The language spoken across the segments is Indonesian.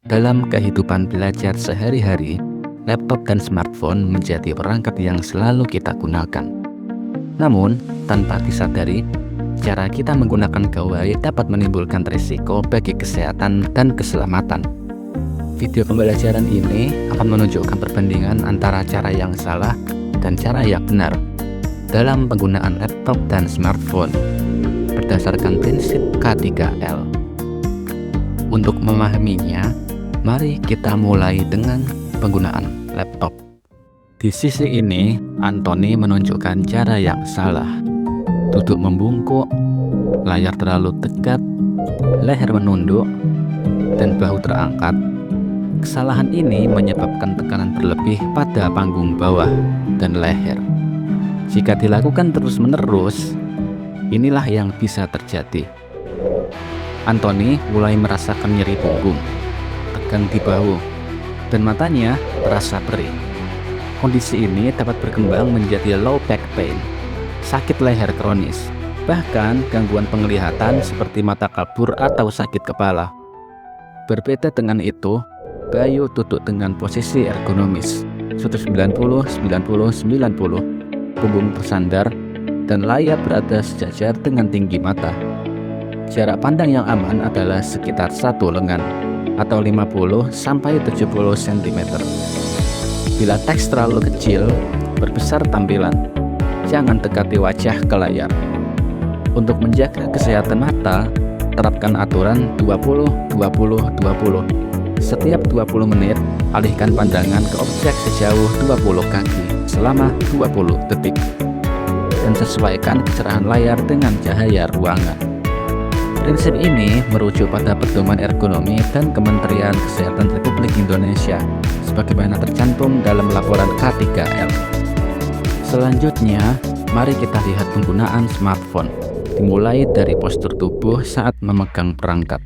Dalam kehidupan belajar sehari-hari, laptop dan smartphone menjadi perangkat yang selalu kita gunakan. Namun, tanpa disadari, cara kita menggunakan gawai dapat menimbulkan risiko bagi kesehatan dan keselamatan. Video pembelajaran ini akan menunjukkan perbandingan antara cara yang salah dan cara yang benar dalam penggunaan laptop dan smartphone berdasarkan prinsip K3L. Untuk memahaminya, mari kita mulai dengan penggunaan laptop. Di sisi ini, Anthony menunjukkan cara yang salah. Duduk membungkuk, layar terlalu dekat, leher menunduk, dan bahu terangkat. Kesalahan ini menyebabkan tekanan berlebih pada panggung bawah dan leher. Jika dilakukan terus-menerus, inilah yang bisa terjadi. Anthony mulai merasakan nyeri punggung, tegang di bahu, dan matanya terasa perih. Kondisi ini dapat berkembang menjadi low back pain, sakit leher kronis, bahkan gangguan penglihatan seperti mata kabur atau sakit kepala. Berbeda dengan itu, Bayu duduk dengan posisi ergonomis, 190-90-90, punggung bersandar, dan layar berada sejajar dengan tinggi mata. Jarak pandang yang aman adalah sekitar 1 lengan atau 50-70 cm. Bila teks terlalu kecil, berbesar tampilan. Jangan dekati wajah ke layar. Untuk menjaga kesehatan mata, terapkan aturan 20-20-20. Setiap 20 menit, alihkan pandangan ke objek sejauh 20 kaki selama 20 detik. Dan sesuaikan kecerahan layar dengan cahaya ruangan. Prinsip ini merujuk pada pedoman ergonomi dan Kementerian Kesehatan Republik Indonesia sebagaimana tercantum dalam laporan K3L. Selanjutnya, mari kita lihat penggunaan smartphone, dimulai dari postur tubuh saat memegang perangkat.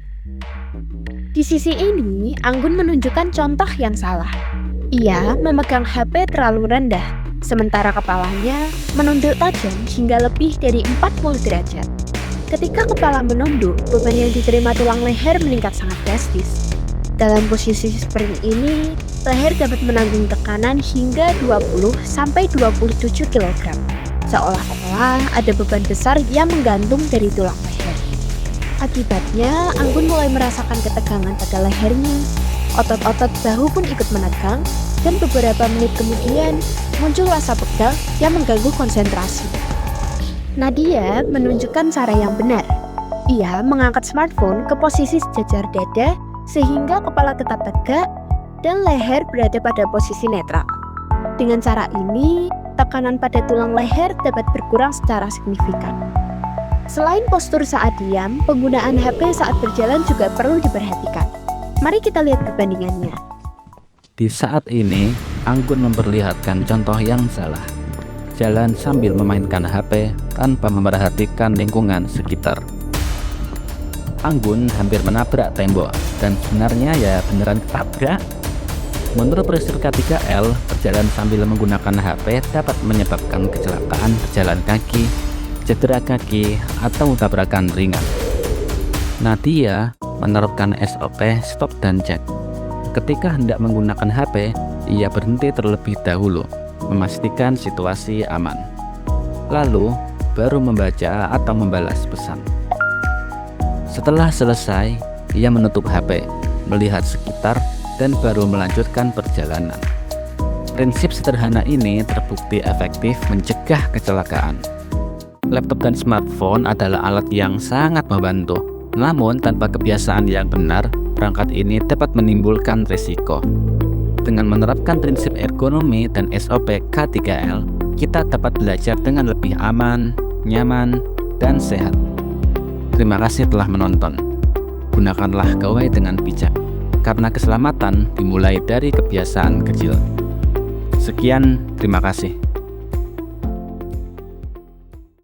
Di sisi ini, Anggun menunjukkan contoh yang salah. Ia memegang HP terlalu rendah, sementara kepalanya menunduk tajam hingga lebih dari 40 derajat. Ketika kepala menunduk, beban yang diterima tulang leher meningkat sangat drastis. Dalam posisi seperti ini, leher dapat menanggung tekanan hingga 20-27 kg. Seolah-olah ada beban besar yang menggantung dari tulang leher. Akibatnya, Anggun mulai merasakan ketegangan pada lehernya. Otot-otot bahu pun ikut menegang, dan beberapa menit kemudian muncul rasa pegal yang mengganggu konsentrasi. Nadia menunjukkan cara yang benar. Ia mengangkat smartphone ke posisi sejajar dada sehingga kepala tetap tegak dan leher berada pada posisi netral. Dengan cara ini, tekanan pada tulang leher dapat berkurang secara signifikan. Selain postur saat diam, penggunaan HP saat berjalan juga perlu diperhatikan. Mari kita lihat perbandingannya. Di saat ini, Anggun memperlihatkan contoh yang salah. Jalan sambil memainkan HP tanpa memperhatikan lingkungan sekitar. Anggun hampir menabrak tembok, dan sebenarnya ya beneran ketabrak. Menurut prinsip K3L, berjalan sambil menggunakan HP dapat menyebabkan kecelakaan berjalan kaki, cedera kaki, atau tabrakan ringan. Nadia menerapkan SOP stop dan cek. Ketika hendak menggunakan HP, ia berhenti terlebih dahulu, memastikan situasi aman. Lalu, baru membaca atau membalas pesan. Setelah selesai, ia menutup HP, melihat sekitar, dan baru melanjutkan perjalanan. Prinsip sederhana ini terbukti efektif mencegah kecelakaan. Laptop dan smartphone adalah alat yang sangat membantu. Namun, tanpa kebiasaan yang benar, perangkat ini dapat menimbulkan risiko. Dengan menerapkan prinsip ergonomi dan SOP K3L, kita dapat belajar dengan lebih aman, nyaman, dan sehat. Terima kasih telah menonton. Gunakanlah gawai dengan bijak, karena keselamatan dimulai dari kebiasaan kecil. Sekian, terima kasih.